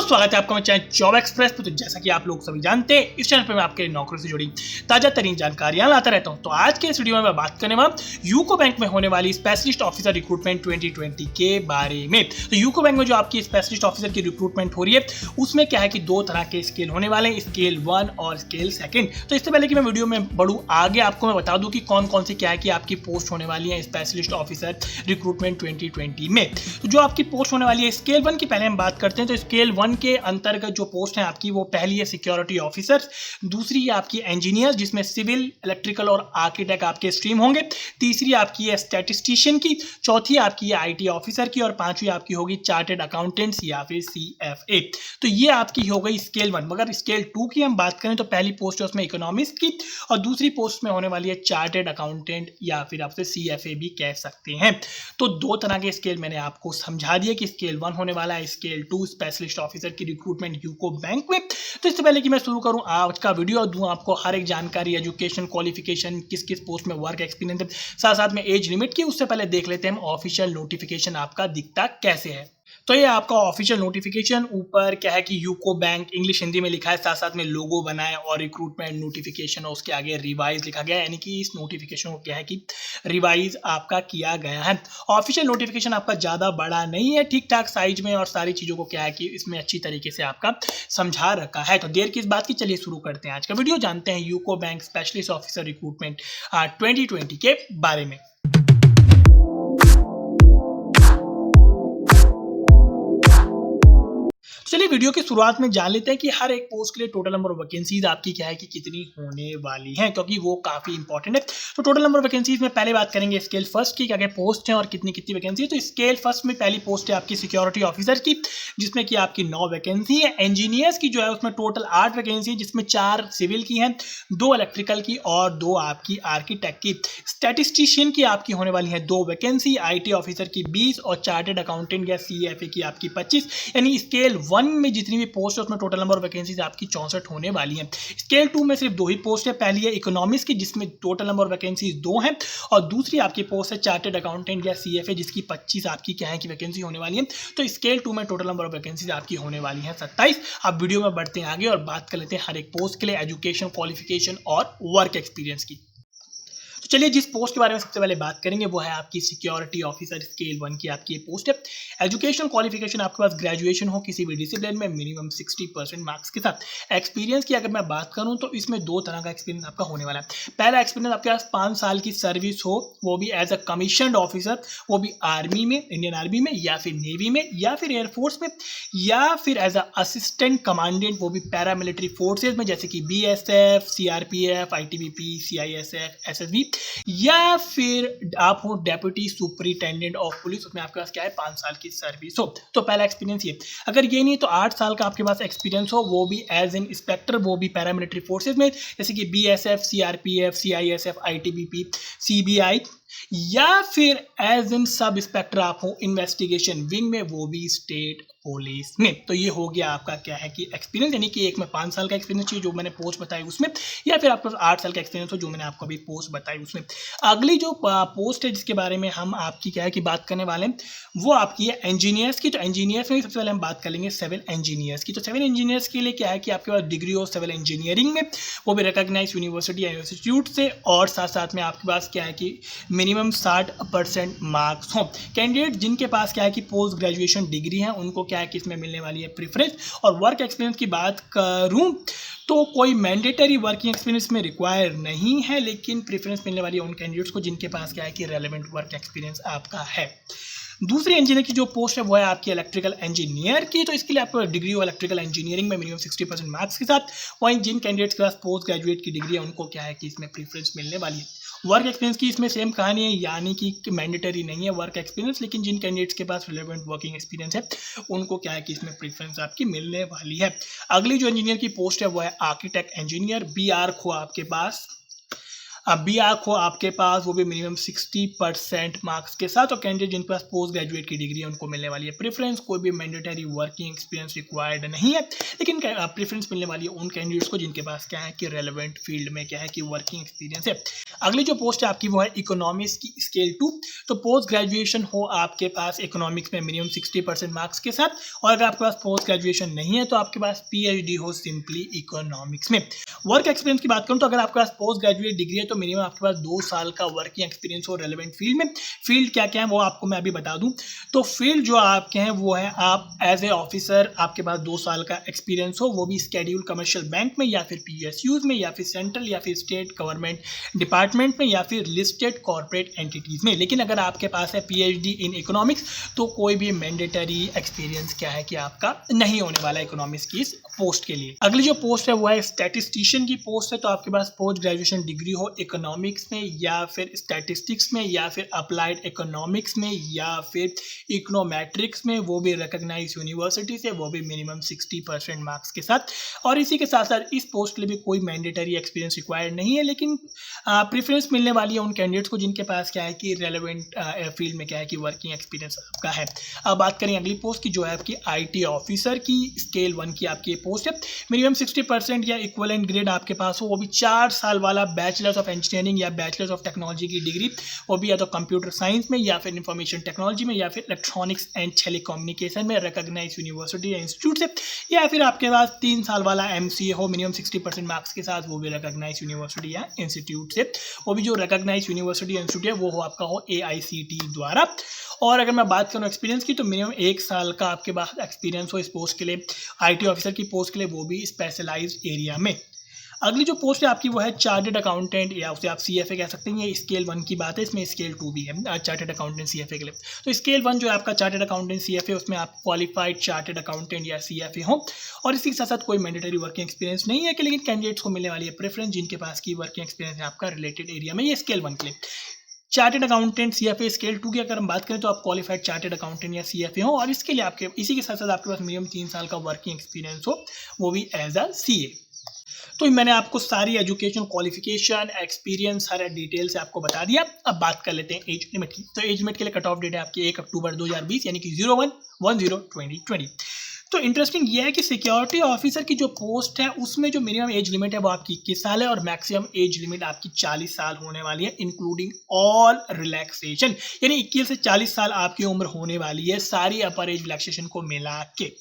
स्वागत है आपका मेरे चैनल जॉब एक्सप्रेस पे। तो जैसा कि आप लोग सभी जानते हैं, इस चैनल पे मैं आपके नौकरी से जुड़ी ताजा तरीन जानकारियां लाता रहता हूं। तो आज के इस वीडियो में मैं बात करने वाला यूको बैंक में होने वाली स्पेशलिस्ट ऑफिसर रिक्रूटमेंट 2020 के बारे में। तो यूको बैंक में जो आपकी स्पेशलिस्ट ऑफिसर की रिक्रूटमेंट हो रही है, उसमें क्या है कि दो तरह के स्केल होने वाले हैं, स्केल 1 और स्केल 2। तो इससे पहले कि मैं वीडियो में बढ़ूँ आगे, आपको मैं बता दूं कि कौन कौन सी क्या है कि आपकी पोस्ट होने वाली है स्पेशलिस्ट ऑफिसर रिक्रूटमेंट 2020 में। तो जो आपकी पोस्ट होने वाली है स्केल 1 की पहले हम बात करते हैं। तो स्केल 1 के अंतर्गत जो पोस्ट है आपकी, वो पहली है सिक्योरिटी ऑफिसर, दूसरी है आपकी इंजीनियर जिसमें सिविल, इलेक्ट्रिकल और आर्किटेक्ट आपके स्ट्रीम होंगे, तीसरी आपकी है स्टैटिस्टिशियन की, चौथी आपकी है आईटी ऑफिसर की और पांचवी आपकी होगी चार्टेड अकाउंटेंट्स या फिर सीएफए। तो ये आपकी हो गई स्केल 1। मगर स्केल 2 की हम बात करें तो पहली पोस्ट है उसमें इकोनॉमिस्ट की और दूसरी पोस्ट में होने वाली है चार्टेड अकाउंटेंट या फिर आपसे सीएफए भी कह सकते हैं। तो दो तरह के स्केल मैंने आपको समझा दिया कि स्केल 1 होने वाला है, स्केल 2 स्पेशलिस्ट ऑफिसर की रिक्रूटमेंट यूको बैंक में। तो इससे पहले कि मैं शुरू करूं आज का वीडियो और दूं आपको हर एक जानकारी, एजुकेशन, क्वालिफिकेशन, किस किस पोस्ट में वर्क एक्सपीरियंस है, साथ साथ में एज लिमिट की, उससे पहले देख लेते हैं हम ऑफिशियल नोटिफिकेशन आपका दिखता कैसे है। तो ये आपका ऑफिशियल नोटिफिकेशन ऊपर क्या है कि यूको बैंक इंग्लिश हिंदी में लिखा है, साथ साथ में लोगो बना है और रिक्रूटमेंट नोटिफिकेशन और उसके आगे रिवाइज लिखा गया है, यानी कि इस नोटिफिकेशन को क्या है कि रिवाइज आपका किया गया है। ऑफिशियल नोटिफिकेशन आपका ज़्यादा बड़ा नहीं है, ठीक ठाक साइज में और सारी चीज़ों को क्या है कि इसमें अच्छी तरीके से आपका समझा रखा है। तो देर किस बात की, चलिए शुरू करते हैं आज का वीडियो, जानते हैं UCO bank specialist officer recruitment 2020 के बारे में। चलिए वीडियो की शुरुआत में जान लेते हैं कि हर एक पोस्ट के लिए टोटल नंबर ऑफ वैकेंसीज आपकी क्या है कि कितनी होने वाली हैं, क्योंकि वो काफी इंपॉर्टेंट है। तो टोटल नंबर ऑफ वैकेंसीज में पहले बात करेंगे स्केल फर्स्ट की, क्या क्या पोस्ट हैं और कितनी कितनी वैकेंसी है। तो स्केल फर्स्ट में पहली पोस्ट है आपकी सिक्योरिटी ऑफिसर की, जिसमें कि आपकी 9 वैकेंसी है। इंजीनियर्स की जो है उसमें टोटल 8 वैकेंसी है, जिसमें 4 सिविल की हैं, 2 इलेक्ट्रिकल की और 2 आपकी आर्किटेक्ट की। स्टैटिस्टिशियन की आपकी होने वाली है 2 वैकेंसी, आईटी ऑफिसर की 20 और चार्टेड अकाउंटेंट या सीएफए की आपकी 25। यानी स्केल 1 में जितनी भी पोस्ट है उसमें टोटल नंबर ऑफ वैकेंसीज आपकी 64 होने वाली हैं। स्केल 2 में सिर्फ 2 ही पोस्ट है, पहली है इकोनॉमिक्स की जिसमें टोटल नंबर ऑफ वैकेंसीज 2 हैं और दूसरी आपकी पोस्ट है चार्टेड अकाउंटेंट या सीएफए जिसकी 25 आपकी क्या है कि वैकेंसी होने वाली है। तो स्केल 2 में टोटल नंबर ऑफ वैकेंसीज आपकी होने वाली है 27। अब वीडियो में बढ़ते हैं आगे और बात कर लेते हैं हर एक पोस्ट के लिए एजुकेशन, क्वालिफिकेशन और वर्क एक्सपीरियंस की। तो चलिए जिस पोस्ट के बारे में सबसे पहले बात करेंगे वो है आपकी सिक्योरिटी ऑफिसर स्केल 1 की आपकी ये पोस्ट है। एजुकेशन क्वालिफिकेशन आपके पास ग्रेजुएशन हो किसी भी डिसिप्लिन में मिनिमम 60% मार्क्स के साथ। एक्सपीरियंस की अगर मैं बात करूं तो इसमें 2 तरह का एक्सपीरियंस आपका होने वाला है। पहला एक्सपीरियंस आपके पास 5 साल की सर्विस हो, वो भी एज अ कमीशन्ड ऑफिसर, वो भी आर्मी में, इंडियन आर्मी में या फिर नेवी में या फिर एयरफोर्स में या फिर एज अ असिस्टेंट कमांडेंट, वो भी पैरामिलिट्री फोर्सेज में जैसे कि BSF, CRPF, ITBP, CISF, SSB, या फिर आप हो डेप्यूटी सुपरिटेंडेंट ऑफ पुलिस, उसमें आपके पास क्या है 5 साल की सर्विस हो। तो पहला एक्सपीरियंस ये। अगर ये नहीं तो 8 साल का आपके पास एक्सपीरियंस हो, वो भी एज एन इंस्पेक्टर, वो भी पैरामिलिट्री फोर्सेज में जैसे कि BSF, CRPF, CISF, ITBP, CBI, या फिर एज एन सब इंस्पेक्टर आप हो इन्वेस्टिगेशन विंग में, वो भी स्टेट पुलिस में। तो ये हो गया आपका क्या है कि एक्सपीरियंस, यानी कि एक में 5 साल का एक्सपीरियंस चाहिए जो मैंने पोस्ट बताई उसमें, या फिर आपके पास 8 साल का एक्सपीरियंस हो जो मैंने आपको अभी पोस्ट बताई उसमें। अगली जो पोस्ट है जिसके बारे में हम आपकी क्या है कि बात करने वाले हैं वो आपकी है इंजीनियर्स की। तो इंजीनियर्स में सबसे पहले हम बात कर लेंगे सिविल इंजीनियर्स की। तो सिविल इंजीनियर्स के लिए क्या है कि आपके पास डिग्री हो सिविल इंजीनियरिंग में, वो भी रिकॉग्नाइज यूनिवर्सिटी या इंस्टीट्यूट से, और साथ साथ में आपके पास क्या है कि मिनिमम 60% मार्क्स हो। कैंडिडेट जिनके पास क्या है कि पोस्ट ग्रेजुएशन डिग्री है उनको क्या है कि इसमें मिलने वाली है प्रेफरेंस। और वर्क एक्सपीरियंस की बात करूं तो कोई मैंडेटरी वर्किंग एक्सपीरियंस में रिक्वायर नहीं है, लेकिन प्रेफरेंस मिलने वाली है उन कैंडिडेट्स को जिनके पास क्या है कि रेलेवेंट वर्क एक्सपीरियंस आपका है। दूसरी इंजीनियर की जो पोस्ट है वो है आपकी इलेक्ट्रिकल इंजीनियर की। तो इसके लिए आपको डिग्री हो इलेक्ट्रिकल इंजीनियरिंग में मिनिमम 60% मार्क्स के साथ। वहीं जिन कैंडिडेट्स के पास पोस्ट ग्रेजुएट की डिग्री है उनको क्या है कि इसमें प्रेफरेंस मिलने वाली है। वर्क एक्सपीरियंस की इसमें सेम कहानी है, यानी कि मैंडेटरी नहीं है वर्क एक्सपीरियंस, लेकिन जिन कैंडिडेट्स के पास रिलेवेंट वर्किंग एक्सपीरियंस है उनको क्या है कि इसमें प्रेफरेंस आपकी मिलने वाली है। अगली जो इंजीनियर की पोस्ट है वो है आर्किटेक्ट इंजीनियर, बीआर हो आपके पास अब भी हो आपके पास, वो भी मिनिमम 60% मार्क्स के साथ। और कैंडिडेट जिनके पास पोस्ट ग्रेजुएट की डिग्री है उनको मिलने वाली है प्रेफरेंस। कोई भी मैंडेटरी वर्किंग एक्सपीरियंस रिक्वायर्ड नहीं है, लेकिन प्रेफरेंस मिलने वाली है उन कैंडिडेट्स को जिनके पास क्या है कि रेलेवेंट फील्ड में क्या है कि वर्किंग एक्सपीरियंस है। अगली जो पोस्ट है आपकी वो है इकोनॉमिक्स की स्केल 2। तो पोस्ट ग्रेजुएशन हो आपके पास इकोनॉमिक्स में मिनिमम 60% मार्क्स के साथ, और अगर आपके पास पोस्ट ग्रेजुएशन नहीं है तो आपके पास पीएचडी हो सिंपली इकोनॉमिक्स में। वर्क एक्सपीरियंस की बात करूं तो अगर आपके पास पोस्ट ग्रेजुएट डिग्री है तो मिनिमम आपके पास 2 साल का वर्किंग एक्सपीरियंस हो रेलेवेंट फील्ड में। फील्ड क्या क्या है वो आपको मैं अभी बता दूं। तो फील्ड जो आपके हैं वो है, आप एज ए ऑफिसर आपके पास 2 साल का एक्सपीरियंस हो, वो भी स्केड्यूल कमर्शियल बैंक में या फिर पीएसयूज में या फिर सेंट्रल या फिर स्टेट गवर्नमेंट डिपार्टमेंट में या फिर लिस्टेड कॉर्पोरेट एंटिटीज में। लेकिन अगर आपके पास है पीएचडी इन इकोनॉमिक्स तो कोई भी मैंडेटरी एक्सपीरियंस क्या है कि आपका नहीं होने वाला इकोनॉमिक्स की इस पोस्ट के लिए। अगली जो पोस्ट है वो है स्टैटिस्टिशियन की पोस्ट है। तो आपके पास पोस्ट ग्रेजुएशन डिग्री हो इकोनॉमिक्स में या फिर स्टैटिस्टिक्स में या फिर अप्लाइड इकोनॉमिक्स में या फिर इकोनोमेट्रिक्स में, वो भी रिकॉग्नाइज यूनिवर्सिटी से, वो भी मिनिमम 60% मार्क्स के साथ। और इसी के साथ साथ इस पोस्ट के लिए भी कोई मैंडेटरी एक्सपीरियंस रिक्वायर्ड नहीं है, लेकिन प्रेफरेंस मिलने वाली है उन कैंडिडेट्स को जिनके पास क्या है कि रेलेवेंट फील्ड में क्या है कि वर्किंग एक्सपीरियंस आपका है। अब बात करें अगली पोस्ट की जो है आपकी आईटी ऑफिसर की स्केल 1 की आपकी पोस्ट है। मिनिमम 60% या इक्विवेलेंट ग्रेड आपके पास हो, वो भी 4 साल वाला बैचलर्स ऑफ इंजीनियरिंग या बैचलर्स ऑफ टेक्नोलॉजी की डिग्री, वो भी या तो कंप्यूटर साइंस में या फिर इंफॉर्मेशन टेक्नोलॉजी में या फिर इलेक्ट्रॉनिक्स एंड टेलीकम्युनिकेशन में रिकॉग्नाइज यूनिवर्सिटी या इंस्टीट्यूट से, या फिर आपके पास 3 साल वाला एमसीए हो मिनिमम 60% मार्क्स के साथ, वो भी रिकॉग्नाइज यूनिवर्सिटी या इंस्टीट्यूट से। वो भी जो रिकॉग्नाइज यूनिवर्सिटी या इंस्टीट्यूट है वो हो आपका हो एआईसीटी द्वारा। और अगर मैं बात करूँ एक्सपीरियंस की तो मिनिमम 1 साल का आपके पास एक्सपीरियंस हो इस पोस्ट के लिए, आईटी ऑफिसर की पोस्ट के लिए, वो भी स्पेशलाइज्ड एरिया में। अगली जो पोस्ट है आपकी वो है चार्टेड अकाउंटेंट या उसे आप सीएफए कह सकते हैं। ये स्केल 1 की बात है, इसमें स्केल 2 भी है चार्टेड अकाउंटेंट सीएफए के लिए। तो स्केल 1 जो है आपका चार्टेड अकाउंटेंट सीएफए, उसमें आप क्वालिफाइड चार्टेड अकाउंटेंट या सीएफए हो, और इसी के साथ साथ कोई मैंडेटरी वर्किंग एक्सपीरियंस नहीं है कि, लेकिन कैंडिडेट्स को मिलने वाली है प्रेफरेंस जिनके पास की वर्किंग एक्सपीरियंस है आपका रिलेटेड एरिया में। ये स्केल 1 के लिए। चार्टेड अकाउंटेंट सीएफए स्केल 2 की अगर हम बात करें तो आप क्वालिफाइड चार्टेड अकाउंटेंट या सीएफए हो, और इसके लिए आपके इसी के साथ साथ आपके पास मिनिमम 3 साल का वर्किंग एक्सपीरियंस हो, वो भी एज अ सीए। तो मैंने आपको सारी एजुकेशन, क्वालिफिकेशन, एक्सपीरियंस, सारा डिटेल से आपको बता दिया। अब बात कर लेते हैं एज लिमिट की। तो एज लिमिट के लिए कट ऑफ डेट है आपकी 1 अक्टूबर 2020 यानी कि 01/10/2020। तो इंटरेस्टिंग ये है कि सिक्योरिटी ऑफिसर की जो पोस्ट है उसमें जो मिनिमम एज लिमिट है वो आपकी 21 साल है और मैक्सिमम एज लिमिट आपकी 40 साल होने वाली है, इंक्लूडिंग ऑल रिलैक्सेशन। यानी 21 से 40 साल आपकी उम्र होने वाली है सारी अपर एज रिलैक्सेशन को मिला के।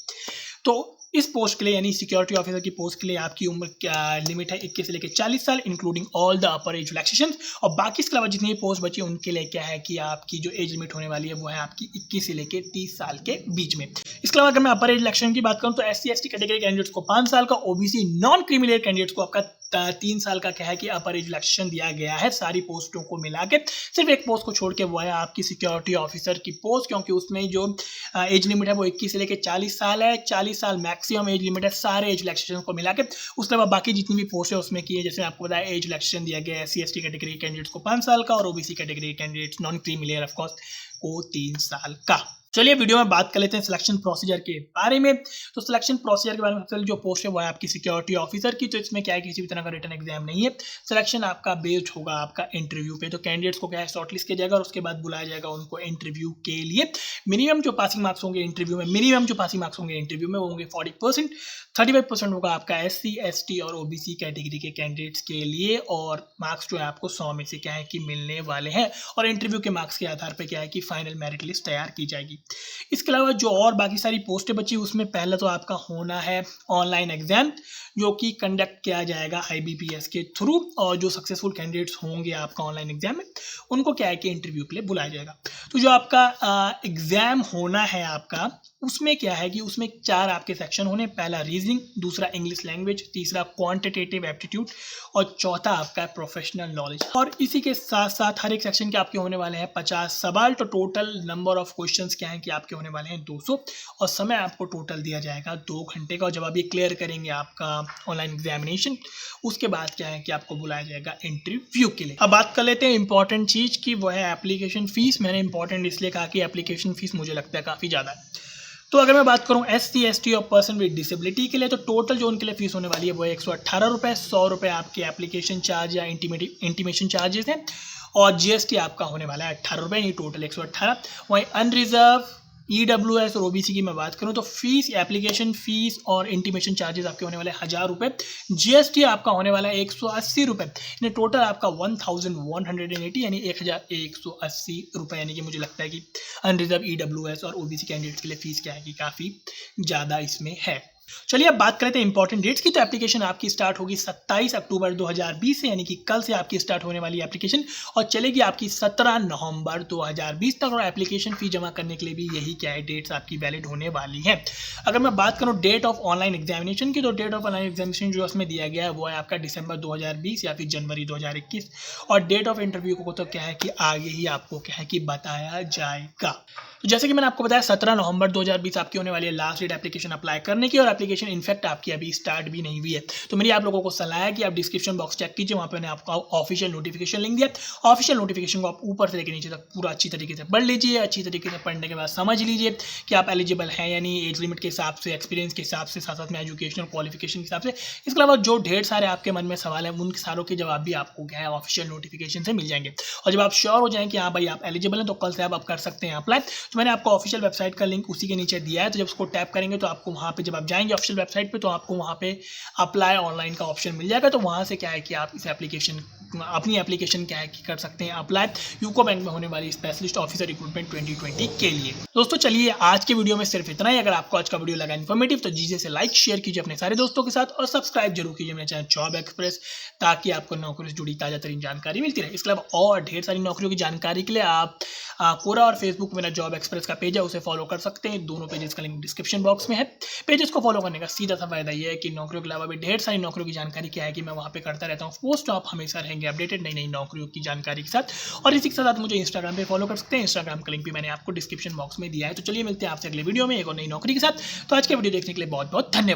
तो इस पोस्ट के लिए यानी सिक्योरिटी ऑफिसर की पोस्ट के लिए आपकी उम्र क्या लिमिट है 21 से लेकर 40 साल, including all the upper age relaxation. और बाकी इसके अलावा जितनी पोस्ट बची उनके लिए क्या है कि आपकी जो एज लिमिट होने वाली है वो है आपकी 21 से लेकर 30 साल के बीच में। इसके अलावा अगर मैं अपर एज रिलैक्सेशन की बात करूं तो SC/ST कैटेगरी कैंडिडेट्स को 5 साल का, OBC non creamy layer candidates को आपका 3 साल का क्या है कि अपर एज रिलैक्सेशन दिया गया है सारी पोस्टों को मिला के। सिर्फ एक पोस्ट को छोड़ के वो है आपकी सिक्योरिटी ऑफिसर की पोस्ट, क्योंकि उसमें जो एज लिमिट है वो 21 से लेकर 40 साल है। 40 साल मैक्सिमम एज लिमिट है सारे एज रिलैक्सेशन को मिला के। उसके अलावा बाकी जितनी भी पोस्ट है उसमें की है, जैसे आपको बताया एज रिलैक्सेशन दिया गया है SC/ST कैटेगरी कैंडिडेट्स को 5 साल का और OBC category candidates non creamy layer of course को 3 साल का। चलिए वीडियो में बात कर लेते हैं सिलेक्शन प्रोसीजर के बारे में। तो सिलेक्शन प्रोसीजर के बारे में सबसे जो पोस्ट है वो है आपकी सिक्योरिटी ऑफिसर की। तो इसमें क्या है, किसी भी तरह का रिटन एग्जाम नहीं है। सिलेक्शन आपका बेस्ड होगा आपका इंटरव्यू पे। तो कैंडिडेट्स को क्या है शॉर्टलिस्ट किया जाएगा और उसके बाद बुलाया जाएगा उनको इंटरव्यू के लिए। मिनिमम जो पासिंग मार्क्स होंगे इंटरव्यू में, वो होंगे 40%। 35% होगा आपका SC/ST और ओबीसी कैटेगरी के कैंडिडेट्स के लिए, और मार्क्स जो है आपको 100 में से क्या है कि मिलने वाले हैं। और इंटरव्यू के मार्क्स के आधार पर क्या है कि फाइनल मेरिट लिस्ट तैयार की जाएगी। इसके अलावा जो और बाकी सारी पोस्टें बची उसमें पहला तो आपका होना है ऑनलाइन एग्जाम, जो कि कंडक्ट किया जाएगा IBPS के थ्रू, और जो सक्सेसफुल कैंडिडेट्स होंगे आपका ऑनलाइन एग्जाम में उनको क्या है कि इंटरव्यू के लिए बुलाया जाएगा। तो जो आपका एग्जाम होना है आपका, उसमें क्या है कि उसमें 4 आपके सेक्शन होने। पहला रीजनिंग, दूसरा इंग्लिश लैंग्वेज, तीसरा क्वांटिटेटिव एप्टीट्यूड और चौथा आपका प्रोफेशनल नॉलेज। और इसी के साथ साथ हर एक सेक्शन के आपके होने वाले हैं 50 सवाल। तो टोटल नंबर ऑफ क्वेश्चंस क्या है कि आपके होने वाले हैं 200, और समय आपको टोटल दिया जाएगा 2 घंटे का। और जब आप ये क्लियर करेंगे आपका ऑनलाइन एग्जामिनेशन, उसके बाद क्या है कि आपको बुलाया जाएगा इंटरव्यू के लिए। अब बात कर लेते हैं इंपॉर्टेंट चीज़ की, वो है एप्लीकेशन फीस। मैंने इंपॉर्टेंट इसलिए कहा कि एप्लीकेशन फीस मुझे लगता है काफ़ी ज़्यादा है। तो अगर मैं बात करूं SC ST और पर्सन विद डिसेबिलिटी के लिए, तो टोटल जो उनके लिए फीस होने वाली है वो है 118 रुपये। 100 रुपये आपके एप्लीकेशन चार्ज या इंटीमेशन चार्जेस हैं और GST आपका होने वाला है 18 रुपये, ये टोटल 118। वहीं अनरिजर्व EWS और OBC की मैं बात करूं तो फीस, एप्लीकेशन फीस और इंटीमेशन चार्जेस आपके होने वाले 1000 रुपये। GST आपका होने वाला है 180 रुपये, यानी टोटल आपका 1180 यानी 1180 रुपये। यानी कि मुझे लगता है कि अनरिजर्व EWS और OBC कैंडिडेट्स के लिए फीस क्या है कि काफ़ी ज़्यादा इसमें है। चलिए अब बात करते हैं इंपॉर्टेंट डेट्स की। तो एप्लीकेशन आपकी स्टार्ट होगी 27 अक्टूबर 2020 से, यानी कि कल से आपकी स्टार्ट होने वाली एप्लीकेशन और चलेगी आपकी 17 नवंबर 2020 तक। और एप्लीकेशन फी जमा करने के लिए भी यही क्या है डेट्स आपकी वैलिड होने वाली हैं। अगर मैं बात करूं डेट ऑफ ऑनलाइन एग्जामिनेशन की, तो डेट ऑफ ऑनलाइन एग्जामिनेशन जो उसमें दिया गया है वो है आपका दिसंबर 2020 या फिर जनवरी 2021। और डेट ऑफ इंटरव्यू को तो क्या है कि आगे ही आपको क्या है कि बताया जाएगा। तो जैसे कि मैंने आपको बताया 17 नवंबर 2020 आपकी होने वाली है लास्ट डेट एप्लीकेशन अप्लाई करने की। और एप्लीकेशन इनफैक्ट आपकी अभी स्टार्ट भी नहीं हुई है। तो मेरी आप लोगों को सलाह है कि आप डिस्क्रिप्शन बॉक्स चेक कीजिए, वहाँ पे मैंने आपको ऑफिशियल नोटिफिकेशन लिंक दिया। ऑफिशियल नोटिफिकेशन को आप ऊपर से लेकर नीचे तक पूरा अच्छी तरीके से पढ़ लीजिए। अच्छी तरीके से पढ़ने के बाद समझ लीजिए कि आप एलिजिबल हैं या नहीं, एज लिमिट के हिसाब से, एक्सपीरियंस के हिसाब से, साथ साथ में एजुकेशनल क्वालिफिकेशन के हिसाब से। इसके अलावा जो ढेर सारे आपके मन में सवाल हैं उन सारों के जवाब भी आपको क्या है ऑफिशियल नोटिफिकेशन से मिल जाएंगे। और जब आप श्योर हो जाएं कि हाँ भाई आप एलिजिबल हैं, तो कल से आप कर सकते हैं अप्लाई। तो मैंने आपको ऑफिशियल वेबसाइट का लिंक उसी के नीचे दिया है। तो जब उसको टैप करेंगे तो आपको वहाँ पे, जब आप जाएंगे ऑफिशियल वेबसाइट पे, तो आपको वहाँ पे अप्लाई ऑनलाइन का ऑप्शन मिल जाएगा। तो वहाँ से क्या है कि आप इस एप्लीकेशन, अपनी एप्लीकेशन क्या है कि कर सकते हैं अप्लाई यूको बैंक में होने वाली स्पेशलिस्ट ऑफिसर रिक्रूटमेंट 2020 के लिए। दोस्तों चलिए आज के वीडियो में सिर्फ इतना ही। अगर आपको आज का वीडियो लगा इन्फॉर्मेटिव तो जीजे से लाइक शेयर कीजिए अपने सारे दोस्तों के साथ और सब्सक्राइब जरूर कीजिए मेरे चैनल जॉब एक्सप्रेस, ताकि आपको नौकरी से जुड़ी ताजा तरीन जानकारी मिलती रहे। इसके अलावा और ढेर सारी नौकरियों की जानकारी के लिए आप पूरा और फेसबुक मेरा जॉब एक्सप्रेस का पेज है, उसे फॉलो कर सकते हैं। दोनों पेजेस का लिंक डिस्क्रिप्शन बॉक्स में है। पेजेस को फॉलो करने का सीधा सा फायदा ये है कि नौकरियों के अलावा भी ढेर सारी नौकरियों की जानकारी क्या है कि मैं वहाँ पे करता रहता हूँ पोस्ट, तो आप हमेशा रहेंगे अपडेटेड नई नई नौकरियों की जानकारी के साथ। और इसी के साथ मुझे इंस्टाग्राम पे फॉलो कर सकते हैं। इंस्टाग्राम का लिंक भी मैंने आपको डिस्क्रिप्शन बॉक्स में दिया है। तो चलिए मिलते हैं आपसे अगले वीडियो में एक और नई नौकरी के साथ। तो आज के वीडियो देखने के लिए बहुत बहुत धन्यवाद।